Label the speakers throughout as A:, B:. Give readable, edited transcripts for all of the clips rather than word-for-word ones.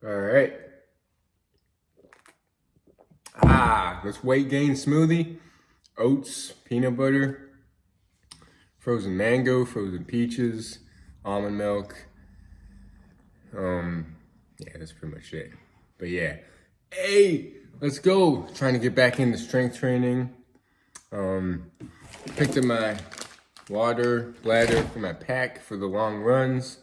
A: All right. This weight gain smoothie. Oats, peanut butter, frozen mango, frozen peaches, almond milk. Yeah, that's pretty much it. But yeah, hey, let's go. Trying to get back into strength training. Picked up my water bladder for my pack for the long runs.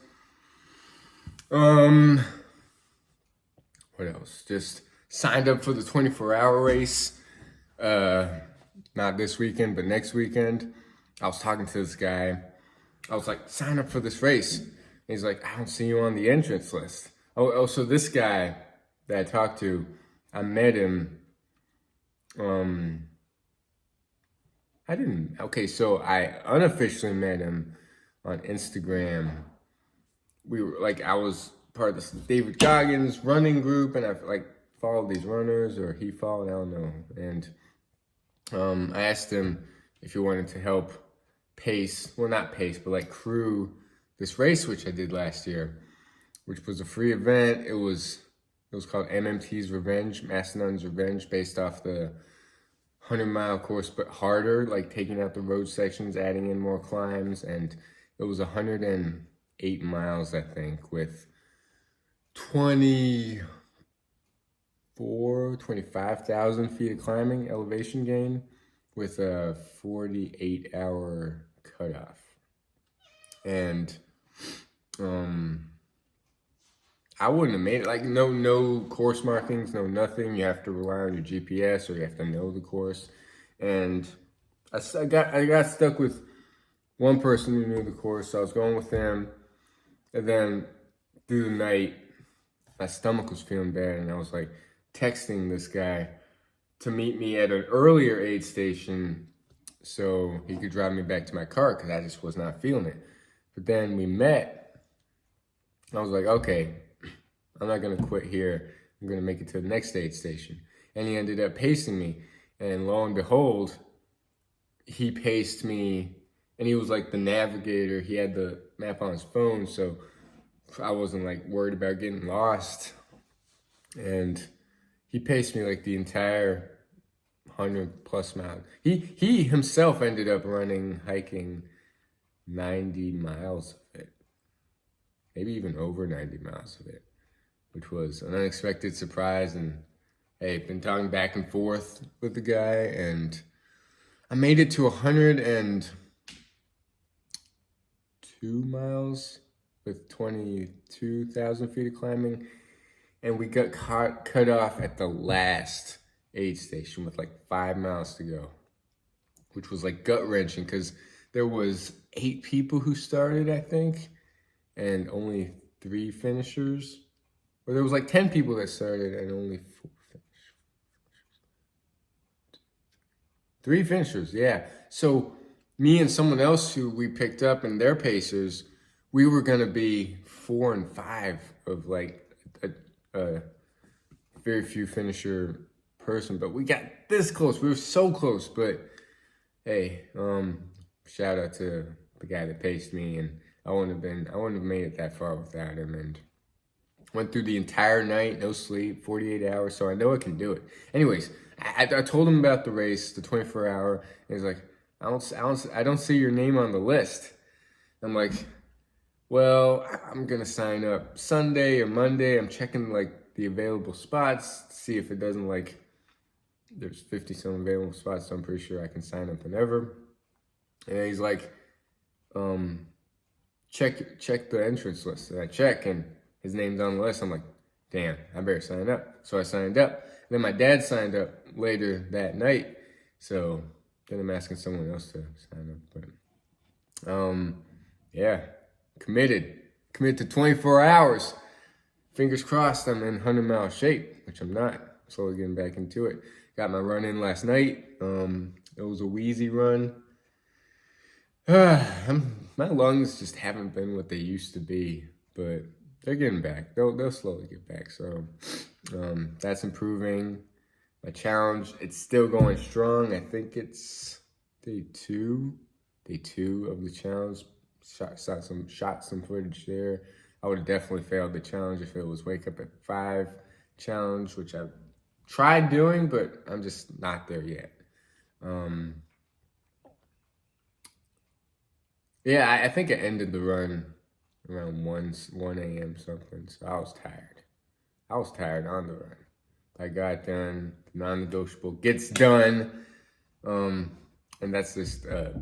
A: What else? Just signed up for the 24-hour race. Not this weekend, but next weekend. I was talking to this guy. I was like, sign up for this race. And he's like, I don't see you on the entrance list. So this guy that I talked to, I met him. So I unofficially met him on Instagram. I was part of this David Goggins running group, and I followed these runners, or he followed, I don't know. And I asked him if he wanted to help crew this race, which I did last year, which was a free event. It was called MMT's Revenge, Mastodon's Revenge, based off the 100-mile course, but harder, like taking out the road sections, adding in more climbs. And it was 108 miles, I think, with 25,000 feet of climbing, elevation gain, with a 48-hour cutoff. And I wouldn't have made it. No course markings, no nothing. You have to rely on your GPS, or you have to know the course. And I got stuck with one person who knew the course, so I was going with them. And then through the night, my stomach was feeling bad, and I was like texting this guy to meet me at an earlier aid station so he could drive me back to my car, because I just was not feeling it. But then we met. I was like, okay, I'm not going to quit here. I'm going to make it to the next aid station. And he ended up pacing me. And lo and behold, he paced me, and he was like the navigator. He had the map on his phone, so I wasn't worried about getting lost. And he paced me the entire 100+ miles. He himself ended up hiking 90 miles of it. Maybe even over 90 miles of it, which was an unexpected surprise. And hey, been talking back and forth with the guy, and I made it to 102 miles with 22,000 feet of climbing. And we got cut off at the last aid station with 5 miles to go, which was gut-wrenching, because there was 8 people who started, I think, and only 3 finishers. Or there was 10 people that started and only 4 finishers. 3 finishers, yeah. So me and someone else who we picked up and their pacers, we were gonna be 4 and 5 of a very few finisher person, but we got this close. We were so close. But hey, shout out to the guy that paced me, and I wouldn't have made it that far without him. And went through the entire night, no sleep, 48 hours, so I know I can do it. Anyways, I told him about the race, the 24-hour, and he's like, I don't see your name on the list. I'm like, well, I'm gonna sign up Sunday or Monday. I'm checking the available spots, see if it doesn't there's 50 some available spots, so I'm pretty sure I can sign up whenever. And he's like, check the entrance list. And I check, and his name's on the list. I'm like, damn, I better sign up. So I signed up. And then my dad signed up later that night. So then I'm asking someone else to sign up. But yeah, committed to 24 hours. Fingers crossed I'm in 100-mile shape, which I'm not. slowly getting back into it. Got my run in last night. It was a wheezy run. My lungs just haven't been what they used to be, but they're getting back. They'll slowly get back. So that's improving. My challenge, it's still going strong. I think it's day two of the challenge. Shot some footage there. I would have definitely failed the challenge if it was wake up at 5 challenge, which I've tried doing, but I'm just not there yet. Yeah, I think I ended the run around 1 a.m. something, so I was tired. I was tired on the run. I got done, non-negotiable gets done, and that's just a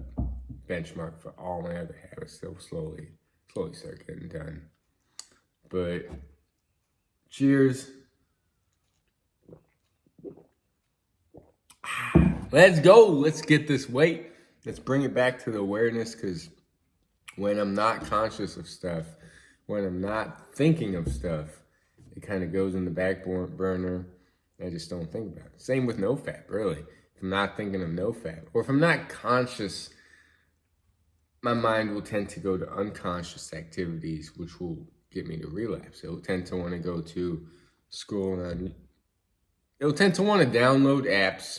A: benchmark for all my other habits. They'll slowly start getting done. But cheers. Let's go. Let's get this weight. Let's bring it back to the awareness, because when I'm not conscious of stuff, when I'm not thinking of stuff, it kind of goes in the back burner. I just don't think about it. Same with NoFap, really. If I'm not thinking of NoFap, or if I'm not conscious, my mind will tend to go to unconscious activities, which will get me to relapse. It will tend to want to go to scrolling on. It will tend to want to download apps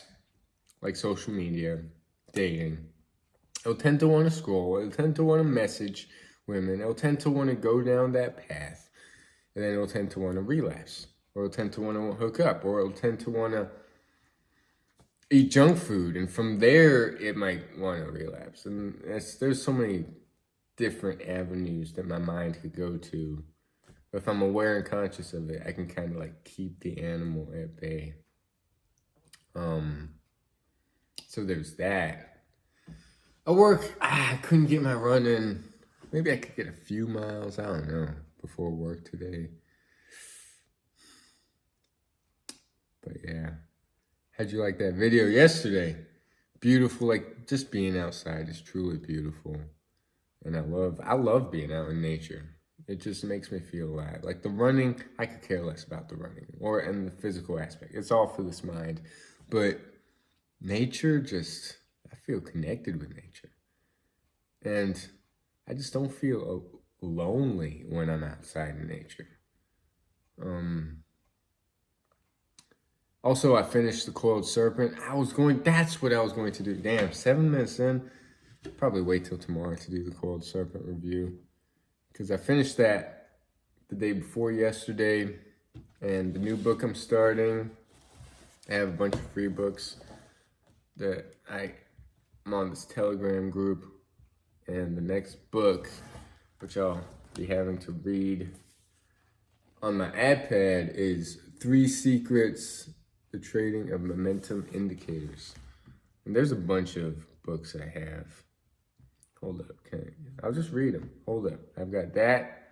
A: like social media, dating. It'll tend to want to scroll. It'll tend to want to message women. It'll tend to want to go down that path. And then it'll tend to want to relapse. Or it'll tend to want to hook up. Or it'll tend to want to eat junk food. And from there, it might want to relapse. And there's so many different avenues that my mind could go to. But if I'm aware and conscious of it, I can kind of like keep the animal at bay. So there's that. I couldn't get my run in. Maybe I could get a few miles, I don't know, before work today. But yeah. How'd you like that video yesterday? Beautiful, like just being outside is truly beautiful. And I love being out in nature. It just makes me feel alive. Like the running, I could care less about the running or in the physical aspect. It's all for this mind. But nature just, I feel connected with nature. And I just don't feel lonely when I'm outside in nature. Also, I finished The Coiled Serpent. That's what I was going to do. Damn, 7 minutes in. Probably wait till tomorrow to do The Coiled Serpent review. Because I finished that the day before yesterday. And the new book I'm starting, I have a bunch of free books that I'm on this Telegram group. And the next book, which I'll be having to read on my iPad, is 3 Secrets to Trading of Momentum Indicators. And there's a bunch of books I have. Hold up, okay. I'll just read them. Hold up. I've got that.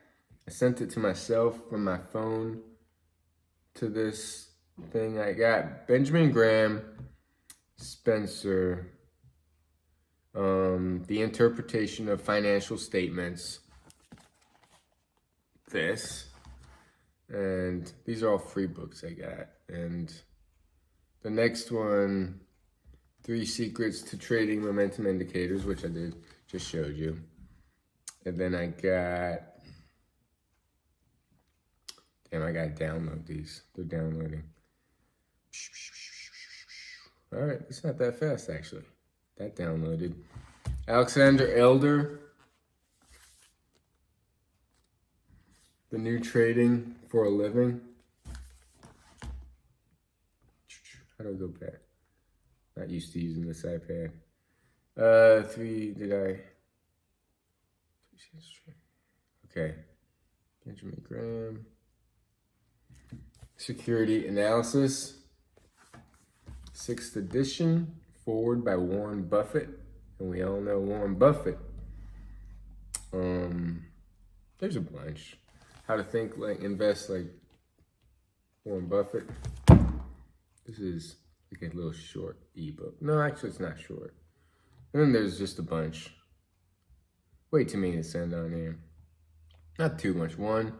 A: I sent it to myself from my phone to this thing. I got Benjamin Graham, Spencer, The Interpretation of Financial Statements, this, and these are all free books I got. And the next one, 3 Secrets to Trading Momentum Indicators, which I just showed you. And then I gotta download these. They're downloading. All right, it's not that fast actually. That downloaded. Alexander Elder, The New Trading for a Living. How do I go back? Not used to using this iPad. Okay. Benjamin Graham. Security Analysis. 6th edition. Forward by Warren Buffett. And we all know Warren Buffett. There's a bunch. How to think invest like Warren Buffett. This is like a little short ebook. No, actually it's not short. And then there's just a bunch. Way too many to send on here. Not too much. 1,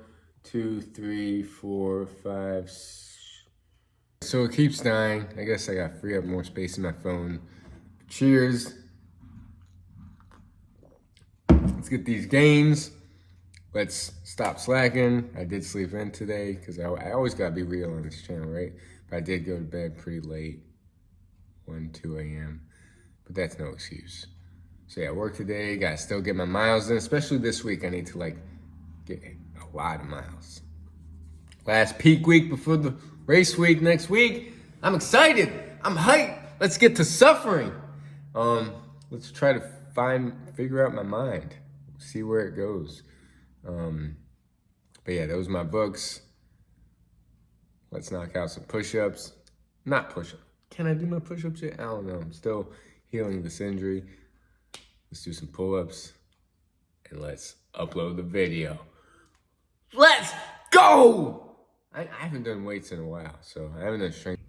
A: 2, 3, 4, 5. so it keeps dying. I guess I got to free up more space in my phone. Cheers. Let's get these gains. Let's stop slacking. I did sleep in today because I always got to be real on this channel, right? But I did go to bed pretty late, 1, 2 a.m. But that's no excuse. So yeah, work today. Got to still get my miles in, especially this week. I need to like get a lot of miles. Last peak week before the race week next week. I'm excited. I'm hyped. Let's get to suffering. Let's try to figure out my mind. See where it goes. But yeah, those are my books. Let's knock out some push-ups. Not push-ups. Can I do my push-ups yet? I don't know. I'm still healing this injury. Let's do some pull-ups. And let's upload the video. Let's go! I haven't done weights in a while, so I haven't done strength.